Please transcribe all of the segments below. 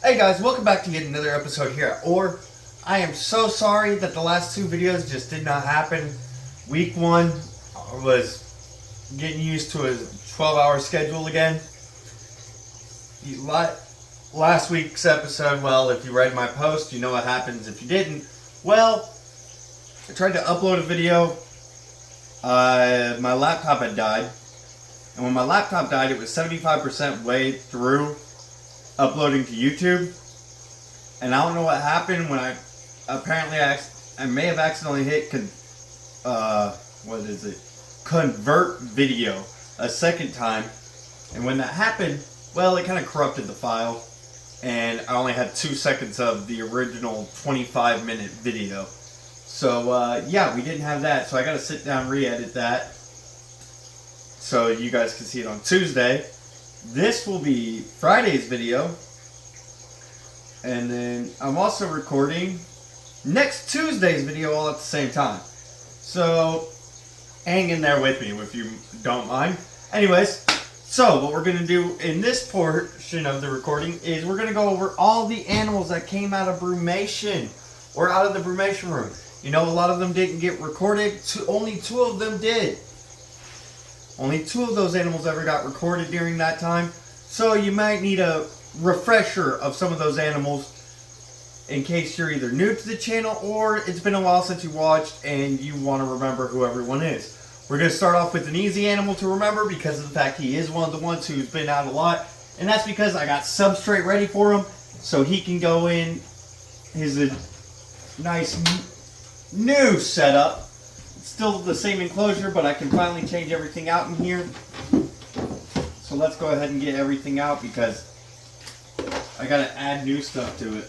Hey guys, welcome back to yet another episode here at O.A.R. I am so sorry that the last two videos just did not happen. Week one was getting used to a 12-hour schedule again. Last week's episode, well, if you read my post, you know what happens if you didn't. Well, I tried to upload a video. My laptop had died. And when my laptop died, it was 75% way through uploading to YouTube. And I don't know what happened when I may have accidentally hit convert video a second time. And when that happened, well, it kind of corrupted the file. And I only had 2 seconds of the original 25-minute video. So, yeah, we didn't have that. So I got to sit down and re-edit that so you guys can see it on Tuesday. This will be Friday's video. And then I'm also recording next Tuesday's video all at the same time. So hang in there with me if you don't mind. Anyways, so what we're going to do in this portion of the recording is we're going to go over all the animals that came out of Brumation or out of the Brumation room. You know, a lot of them didn't get recorded. Only 2 of them did. Only 2 of those animals ever got recorded during that time. So you might need a refresher of some of those animals in case you're either new to the channel or it's been a while since you watched and you want to remember who everyone is. We're going to start off with an easy animal to remember because of the fact he is one of the ones who's been out a lot. And that's because I got substrate ready for him so he can go in his nice new setup. It's still the same enclosure, but I can finally change everything out in here. So let's go ahead and get everything out because I gotta add new stuff to it.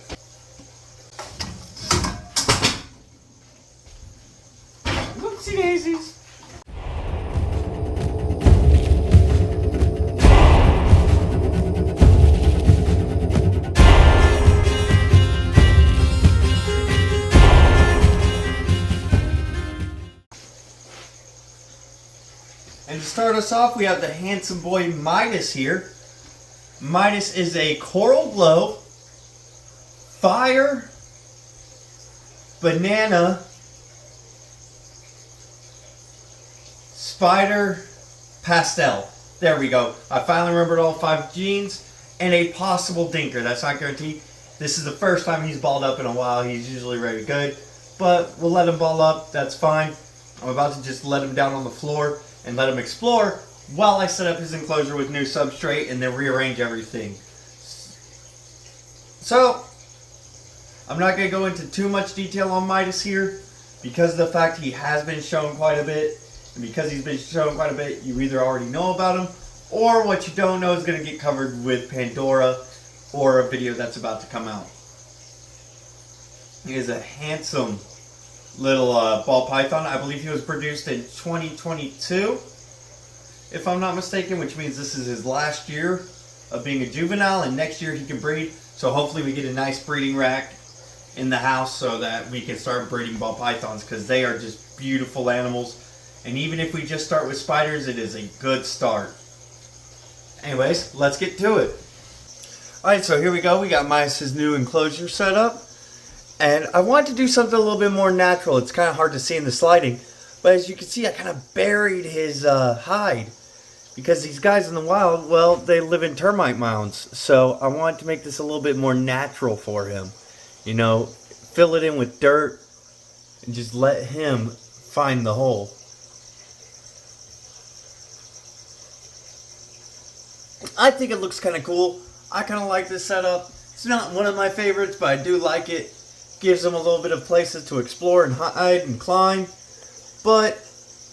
Whoopsie daisies. And to start us off, we have the handsome boy Midas here. Midas is a coral glow, fire, banana, spider, pastel. There we go. I finally remembered all 5 genes and a possible dinker. That's not guaranteed. This is the first time he's balled up in a while. He's usually very good, but we'll let him ball up. That's fine. I'm about to just let him down on the floor and let him explore while I set up his enclosure with new substrate and then rearrange everything. So, I'm not going to go into too much detail on Midas here because of the fact he has been shown quite a bit. And because he's been shown quite a bit, you either already know about him or what you don't know is going to get covered with Pandora or a video that's about to come out. He is a handsome little ball python. I believe he was produced in 2022, if I'm not mistaken, which means this is his last year of being a juvenile, and next year he can breed. So hopefully we get a nice breeding rack in the house so that we can start breeding ball pythons because they are just beautiful animals. And even if we just start with spiders, it is a good start. Anyways, let's get to it. Alright, so here we go. We got Midas' new enclosure set up. And I want to do something a little bit more natural. It's kind of hard to see in the sliding. But as you can see, I kind of buried his hide. Because these guys in the wild, well, they live in termite mounds. So I want to make this a little bit more natural for him. You know, fill it in with dirt and just let him find the hole. I think it looks kind of cool. I kind of like this setup. It's not one of my favorites, but I do like it. Gives them a little bit of places to explore and hide and climb. But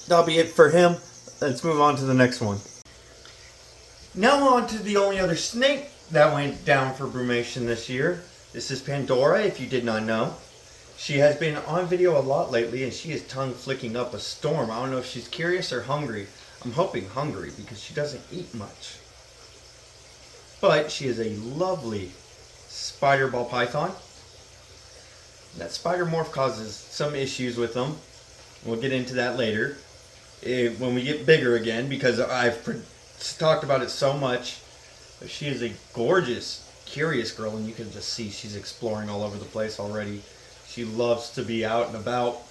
that'll be it for him. Let's move on to the next one. Now on to the only other snake that went down for Brumation this year. This is Pandora, if you did not know. She has been on video a lot lately and she is tongue flicking up a storm. I don't know if she's curious or hungry. I'm hoping hungry because she doesn't eat much. But she is a lovely spider ball python. That spider morph causes some issues with them. We'll get into that later when we get bigger again because I've talked about it so much. She is a gorgeous curious girl, and you can just see she's exploring all over the place already. She loves to be out and about.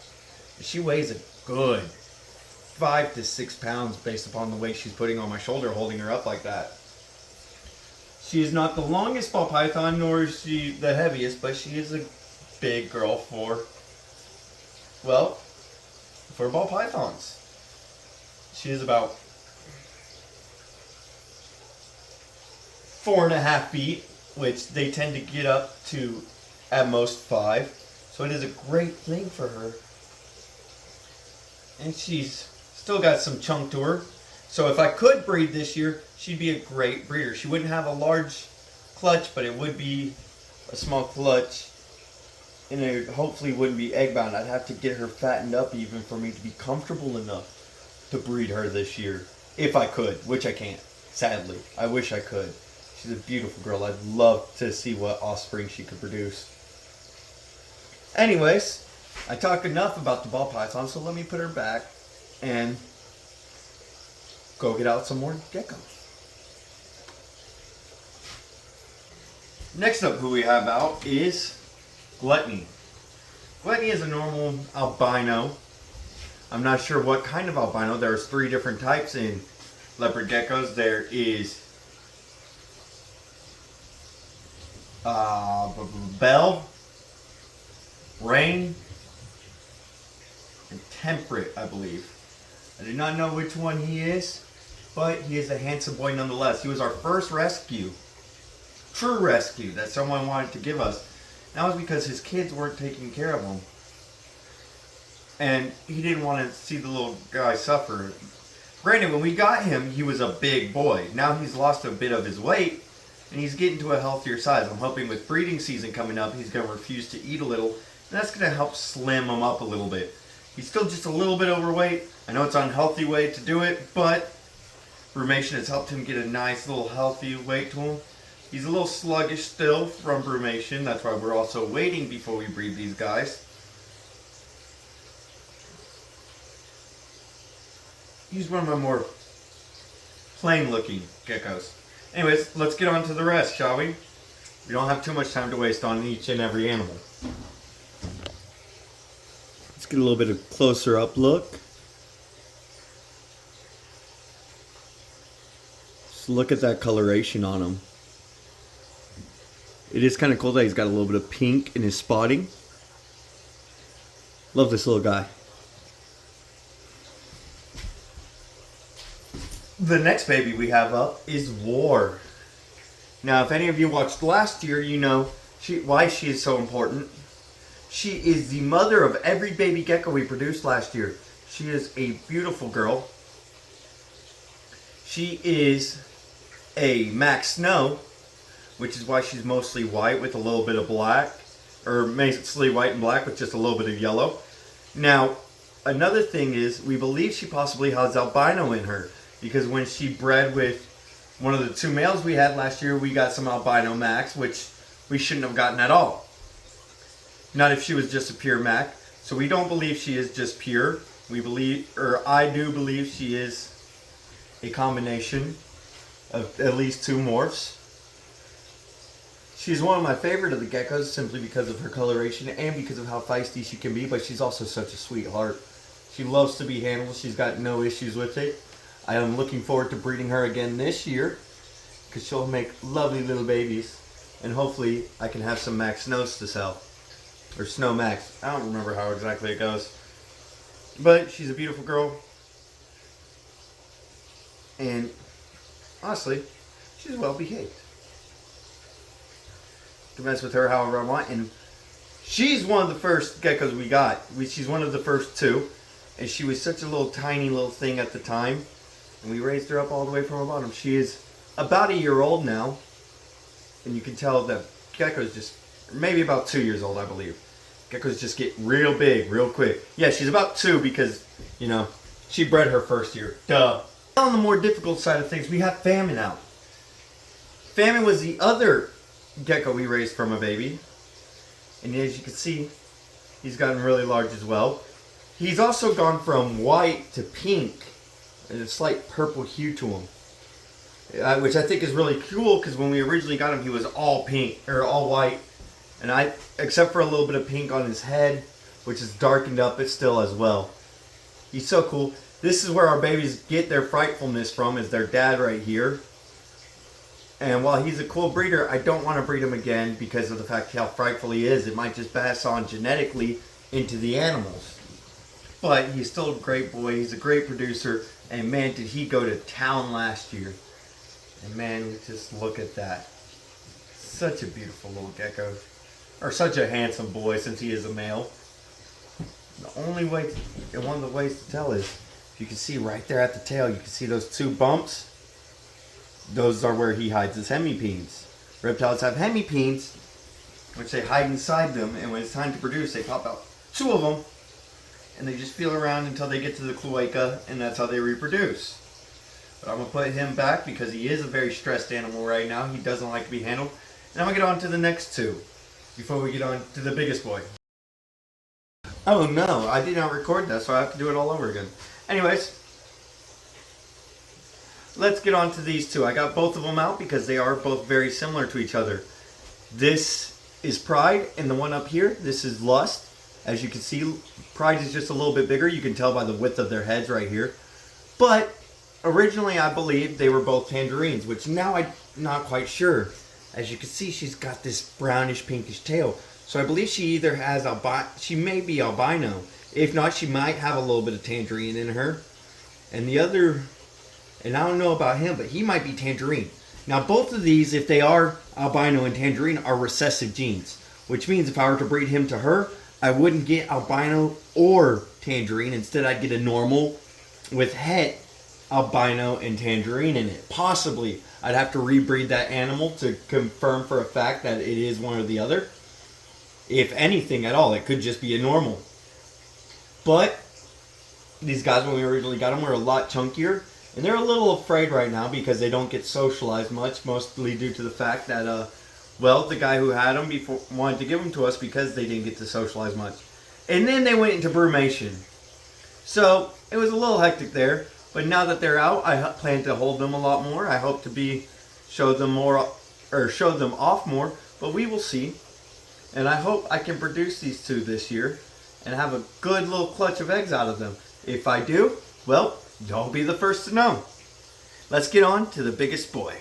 She weighs a good 5 to 6 pounds based upon the weight she's putting on my shoulder holding her up like that. She is not the longest ball python, nor is she the heaviest, but she is a big girl for ball pythons. She is about 4.5 feet, which they tend to get up to at most 5. So it is a great thing for her. And she's still got some chunk to her. So if I could breed this year, she'd be a great breeder. She wouldn't have a large clutch, but it would be a small clutch. And it hopefully wouldn't be egg bound. I'd have to get her fattened up even for me to be comfortable enough to breed her this year. If I could, which I can't, sadly. I wish I could. She's a beautiful girl. I'd love to see what offspring she could produce. Anyways, I talk enough about the ball python, so let me put her back and go get out some more geckos. Next up, who we have out is Gluttony. Gluttony is a normal albino. I'm not sure what kind of albino. There's 3 different types in leopard geckos. There is Bell, Rain, and Temperate, I believe. I do not know which one he is, but he is a handsome boy nonetheless. He was our first rescue, true rescue, that someone wanted to give us. That was because his kids weren't taking care of him. And he didn't want to see the little guy suffer. Granted, when we got him, he was a big boy. Now he's lost a bit of his weight, and he's getting to a healthier size. I'm hoping with breeding season coming up, he's going to refuse to eat a little, and that's going to help slim him up a little bit. He's still just a little bit overweight. I know it's an unhealthy way to do it, but Brumation has helped him get a nice little healthy weight to him. He's a little sluggish still from Brumation. That's why we're also waiting before we breed these guys. He's one of my more plain looking geckos. Anyways, let's get on to the rest, shall we? We don't have too much time to waste on each and every animal. Let's get a little bit of closer up look. Just look at that coloration on him. It is kind of cool that he's got a little bit of pink in his spotting. Love this little guy. The next baby we have up is O.A.R. Now, if any of you watched last year, you know why she is so important. She is the mother of every baby gecko we produced last year. She is a beautiful girl. She is a Mac Snow, which is why she's mostly white with a little bit of black, or mostly white and black with just a little bit of yellow. Now, another thing is we believe she possibly has albino in her, because when she bred with one of the 2 males we had last year, we got some albino Macs, which we shouldn't have gotten at all. Not if she was just a pure Mac. So we don't believe she is just pure. We believe, or I do believe she is a combination of at least 2 morphs. She's one of my favorite of the geckos simply because of her coloration and because of how feisty she can be, but she's also such a sweetheart. She loves to be handled. She's got no issues with it. I am looking forward to breeding her again this year because she'll make lovely little babies, and hopefully I can have some Mac Snows to sell, or Snow Max. I don't remember how exactly it goes, but she's a beautiful girl, and honestly, she's well behaved. I can mess with her however I want, and she's one of the first geckos we got. She's one of the first 2, and she was such a little tiny little thing at the time. And we raised her up all the way from the bottom. She is about a year old now. And you can tell that geckos just, maybe about 2 years old, I believe. Geckos just get real big, real quick. Yeah, she's about 2 because, you know, she bred her first year. Duh. On the more difficult side of things, we have Famine out. Famine was the other gecko we raised from a baby. And as you can see, he's gotten really large as well. He's also gone from white to pink. And a slight purple hue to him. which I think is really cool because when we originally got him, he was all pink or all white, and except for a little bit of pink on his head, which is darkened up, but still as well. He's so cool. This is where our babies get their frightfulness from, is their dad right here. And while he's a cool breeder, I don't want to breed him again because of the fact how frightful he is. It might just pass on genetically into the animals. But he's still a great boy. He's a great producer. And man, did he go to town last year. And man, just look at that. Such a beautiful little gecko. Or such a handsome boy since he is a male. The only way, and one of the ways to tell is, if you can see right there at the tail, you can see those two bumps. Those are where he hides his hemipenes. Reptiles have hemipenes, which they hide inside them, and when it's time to produce, they pop out two of them, and they just feel around until they get to the cloaca, and that's how they reproduce. But I'm going to put him back because he is a very stressed animal right now. He doesn't like to be handled. And I'm going to get on to the next two before we get on to the biggest boy. Oh no, I did not record that, so I have to do it all over again. Anyways, let's get on to these two. I got both of them out because they are both very similar to each other. This is Pride, and the one up here, this is Lust. As you can see, Pride is just a little bit bigger. You can tell by the width of their heads right here. But originally, I believe they were both Tangerines, which now I'm not quite sure. As you can see, she's got this brownish pinkish tail. So I believe she either has she may be albino. If not, she might have a little bit of tangerine in her. And the other, and I don't know about him, but he might be tangerine. Now both of these, if they are albino and tangerine, are recessive genes. Which means if I were to breed him to her, I wouldn't get albino or tangerine. Instead, I'd get a normal with het albino and tangerine in it. Possibly, I'd have to rebreed that animal to confirm for a fact that it is one or the other. If anything at all, it could just be a normal. But these guys, when we originally got them, were a lot chunkier. And they're a little afraid right now because they don't get socialized much, mostly due to the fact that, well, the guy who had them before wanted to give them to us because they didn't get to socialize much. And then they went into brumation. So it was a little hectic there. But now that they're out, I plan to hold them a lot more. I hope to show them off more. But we will see. And I hope I can produce these two this year and have a good little clutch of eggs out of them. If I do, well, y'all be the first to know. Let's get on to the biggest boy.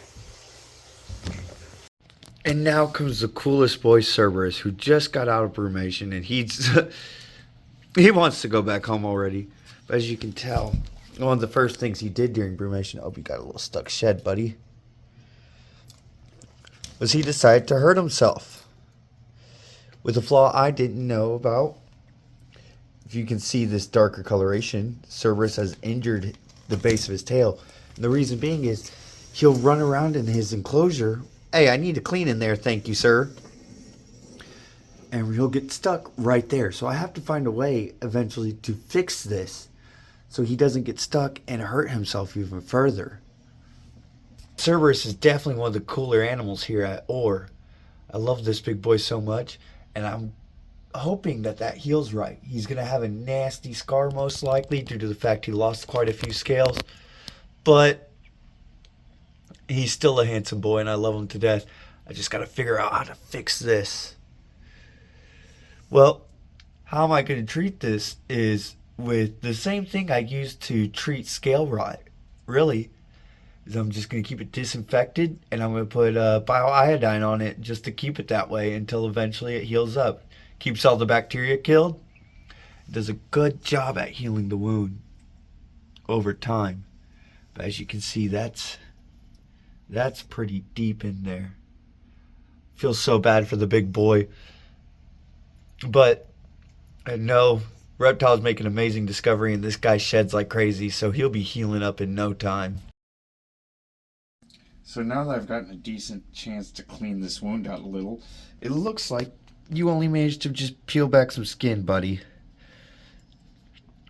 And now comes the coolest boy, Cerberus, who just got out of brumation, and he wants to go back home already. But as you can tell, one of the first things he did during brumation, oh, you got a little stuck shed, buddy, was he decided to hurt himself. With a flaw I didn't know about. If you can see this darker coloration, Cerberus has injured the base of his tail. And the reason being is he'll run around in his enclosure. Hey, I need to clean in there, thank you, sir. And he'll get stuck right there. So I have to find a way eventually to fix this so he doesn't get stuck and hurt himself even further. Cerberus is definitely one of the cooler animals here at O.A.R. I love this big boy so much. And I'm hoping that heals right. He's going to have a nasty scar most likely due to the fact he lost quite a few scales. But he's still a handsome boy and I love him to death. I just got to figure out how to fix this. Well, how am I going to treat this is with the same thing I used to treat scale rot. Really. Is I'm just going to keep it disinfected and I'm going to put bioiodine on it just to keep it that way until eventually it heals up. Keeps all the bacteria killed. It does a good job at healing the wound over time. But as you can see, that's pretty deep in there. Feels so bad for the big boy. But I know reptiles make an amazing discovery and this guy sheds like crazy, so he'll be healing up in no time. So now that I've gotten a decent chance to clean this wound out a little, it looks like you only managed to just peel back some skin, buddy.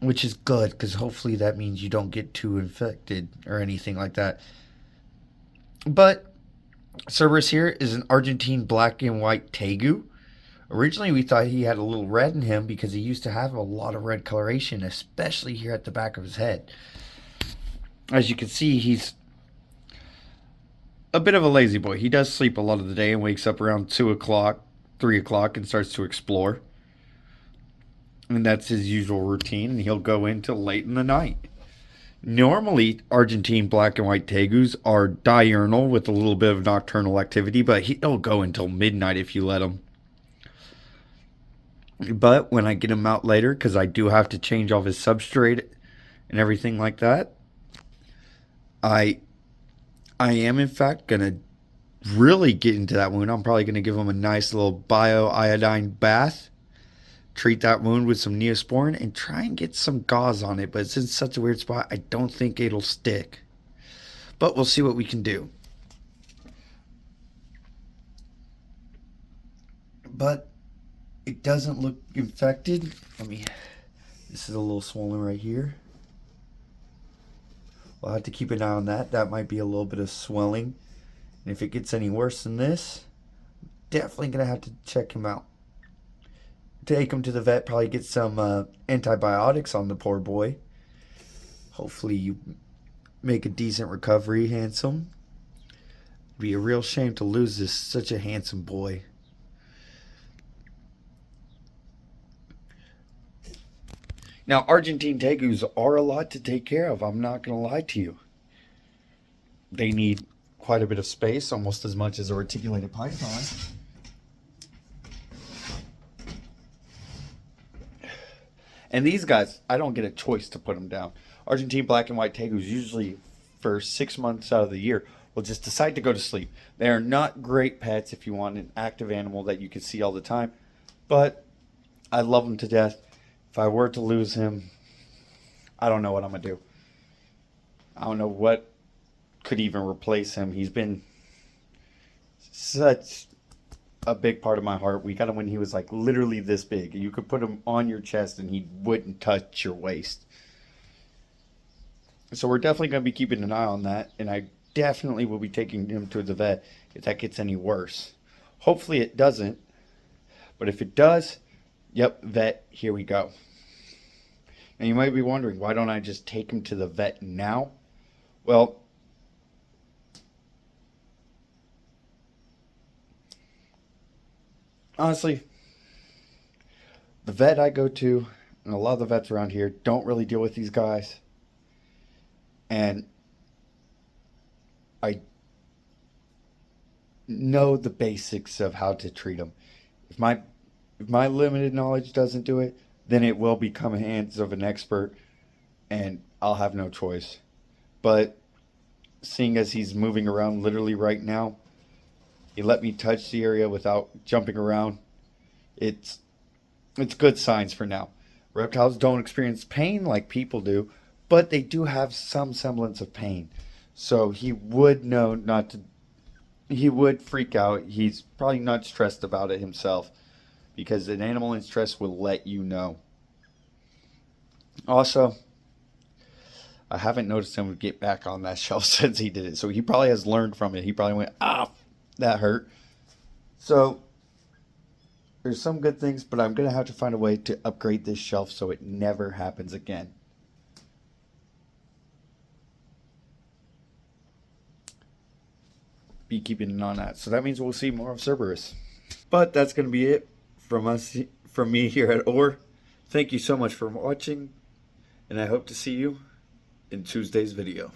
Which is good, because hopefully that means you don't get too infected or anything like that. But Cerberus here is an Argentine black and white tegu. Originally we thought he had a little red in him because he used to have a lot of red coloration, especially here at the back of his head. As you can see, he's a bit of a lazy boy. He does sleep a lot of the day and wakes up around 2 o'clock, 3 o'clock, and starts to explore. And that's his usual routine, and he'll go in till late in the night. Normally, Argentine black and white tegus are diurnal with a little bit of nocturnal activity, but he'll go until midnight if you let him. But when I get him out later, because I do have to change all his substrate and everything like that, I am in fact gonna really get into that wound. I'm probably gonna give him a nice little bioiodine bath, treat that wound with some Neosporin, and try and get some gauze on it. But it's in such a weird spot, I don't think it'll stick. But we'll see what we can do. But it doesn't look infected. This is a little swollen right here. We'll have to keep an eye on that. That might be a little bit of swelling. And if it gets any worse than this, definitely going to have to check him out. Take him to the vet, probably get some antibiotics on the poor boy. Hopefully you make a decent recovery, handsome. It'd be a real shame to lose this such a handsome boy. Now, Argentine tegus are a lot to take care of. I'm not going to lie to you. They need quite a bit of space, almost as much as a reticulated python. And these guys, I don't get a choice to put them down. Argentine black and white tegus usually for 6 months out of the year will just decide to go to sleep. They are not great pets if you want an active animal that you can see all the time. But I love them to death. If I were to lose him, I don't know what I'm going to do. I don't know what could even replace him. He's been such a big part of my heart. We got him when he was like literally this big. You could put him on your chest and he wouldn't touch your waist. So we're definitely going to be keeping an eye on that. And I definitely will be taking him to the vet if that gets any worse. Hopefully it doesn't. But if it does, yep, vet, here we go. And you might be wondering, why don't I just take him to the vet now? Well, honestly, the vet I go to, and a lot of the vets around here, don't really deal with these guys. And I know the basics of how to treat them. If my limited knowledge doesn't do it, then it will become hands of an expert, and I'll have no choice. But seeing as he's moving around literally right now, he let me touch the area without jumping around. It's good signs for now. Reptiles don't experience pain like people do, but they do have some semblance of pain. So he would know not to. He would freak out. He's probably not stressed about it himself, because an animal in stress will let you know. Also, I haven't noticed him get back on that shelf since he did it. So he probably has learned from it. He probably went, that hurt. So there's some good things, but I'm going to have to find a way to upgrade this shelf so it never happens again. Be keeping an eye on that. So that means we'll see more of Cerberus. But that's going to be it from me here at O.A.R. Thank you so much for watching, and I hope to see you in Tuesday's video.